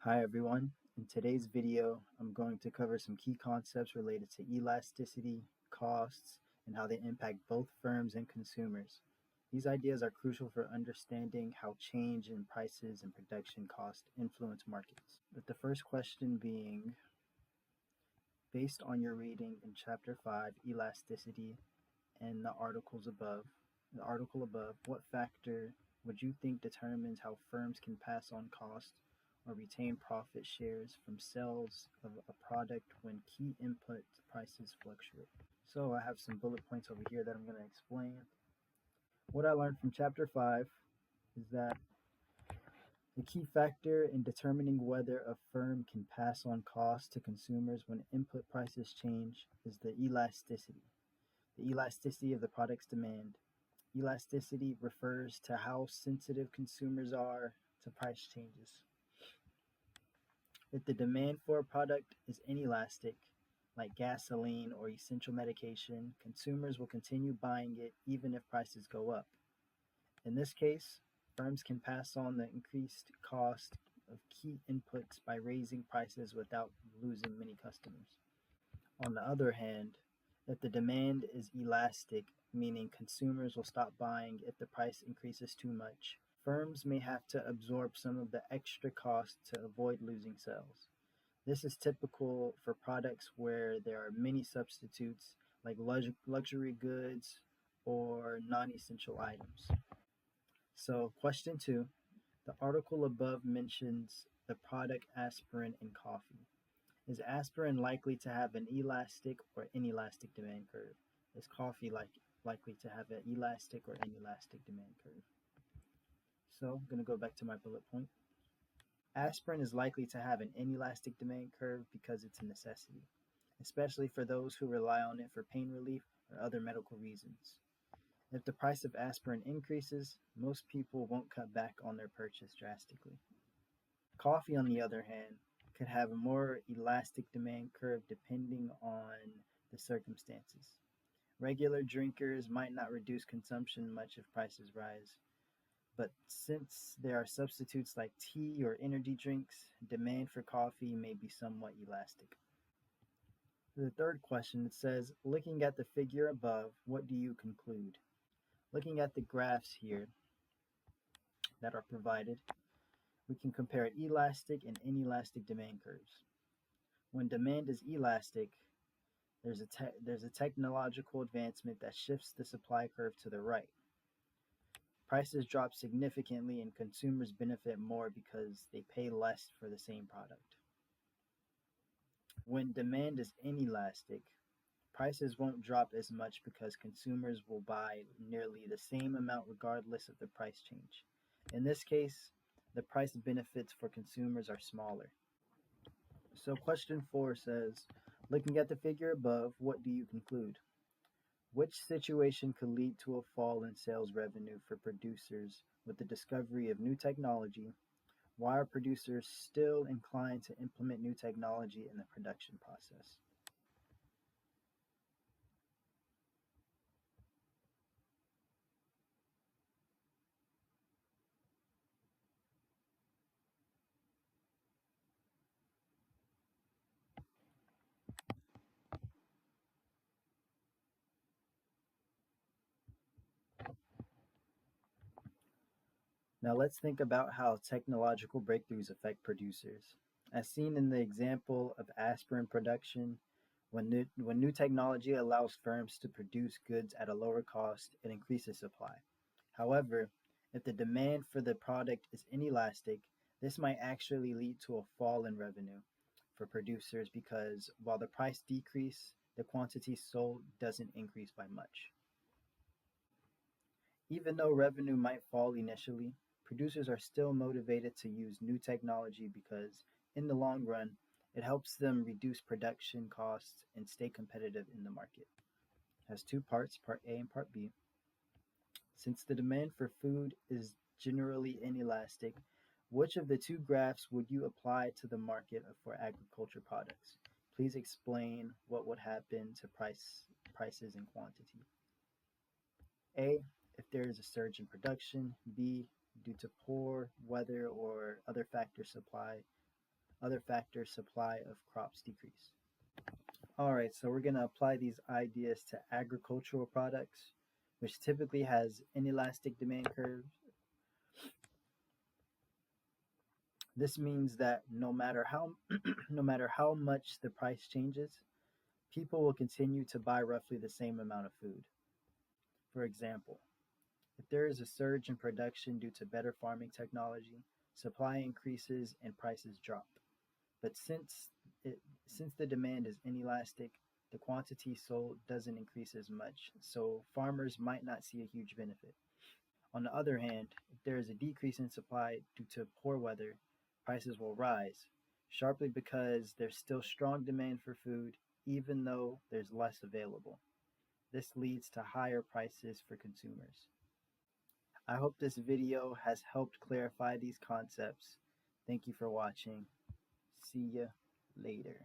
Hi everyone. In today's video, I'm going to cover some key concepts related to elasticity, costs, and how they impact both firms and consumers. These ideas are crucial for understanding how change in prices and production cost influence markets. With the first question being, based on your reading in Chapter 5, Elasticity, and the article above, what factor would you think determines how firms can pass on cost or retain profit shares from sales of a product when key input prices fluctuate? So I have some bullet points over here that I'm going to explain. What I learned from chapter 5 is that the key factor in determining whether a firm can pass on costs to consumers when input prices change is the elasticity of the product's demand. Elasticity refers to how sensitive consumers are to price changes. If the demand for a product is inelastic, like gasoline or essential medication, consumers will continue buying it even if prices go up. In this case, firms can pass on the increased cost of key inputs by raising prices without losing many customers. On the other hand, if the demand is elastic, meaning consumers will stop buying if the price increases too much, firms may have to absorb some of the extra cost to avoid losing sales. This is typical for products where there are many substitutes, like luxury goods or non essential items. So, question 2, the article above mentions the product aspirin in coffee. Is aspirin likely to have an elastic or inelastic demand curve? Is coffee likely to have an elastic or inelastic demand curve? So I'm going to go back to my bullet point. Aspirin is likely to have an inelastic demand curve because it's a necessity, especially for those who rely on it for pain relief or other medical reasons. If the price of aspirin increases, most people won't cut back on their purchase drastically. Coffee, on the other hand, could have a more elastic demand curve depending on the circumstances. Regular drinkers might not reduce consumption much if prices rise, but since there are substitutes like tea or energy drinks, demand for coffee may be somewhat elastic. The third question, it says, looking at the figure above, what do you conclude? Looking at the graphs here that are provided, we can compare elastic and inelastic demand curves. When demand is elastic, there's a technological advancement that shifts the supply curve to the right. Prices drop significantly and consumers benefit more because they pay less for the same product. When demand is inelastic, prices won't drop as much because consumers will buy nearly the same amount regardless of the price change. In this case, the price benefits for consumers are smaller. So question 4 says, looking at the figure above, what do you conclude? Which situation could lead to a fall in sales revenue for producers with the discovery of new technology? Why are producers still inclined to implement new technology in the production process? Now let's think about how technological breakthroughs affect producers. As seen in the example of aspirin production, when new technology allows firms to produce goods at a lower cost, it increases supply. However, if the demand for the product is inelastic, this might actually lead to a fall in revenue for producers because while the price decreases, the quantity sold doesn't increase by much. Even though revenue might fall initially, producers are still motivated to use new technology because, in the long run, it helps them reduce production costs and stay competitive in the market. It has two parts, part A and part B. Since the demand for food is generally inelastic, which of the two graphs would you apply to the market for agriculture products? Please explain what would happen to prices and quantity. A, if there is a surge in production. B, due to poor weather or other factors, supply Other factors, supply of crops decrease. All right, so we're going to apply these ideas to agricultural products, which typically has inelastic demand curves. This means that no matter how no matter how much the price changes, people will continue to buy roughly the same amount of food. For example, if there is a surge in production due to better farming technology, supply increases and prices drop. But it since the demand is inelastic, the quantity sold doesn't increase as much, so farmers might not see a huge benefit. On the other hand, if there is a decrease in supply due to poor weather, prices will rise sharply because there's still strong demand for food even though there's less available. This leads to higher prices for consumers. I hope this video has helped clarify these concepts. Thank you for watching. See ya later.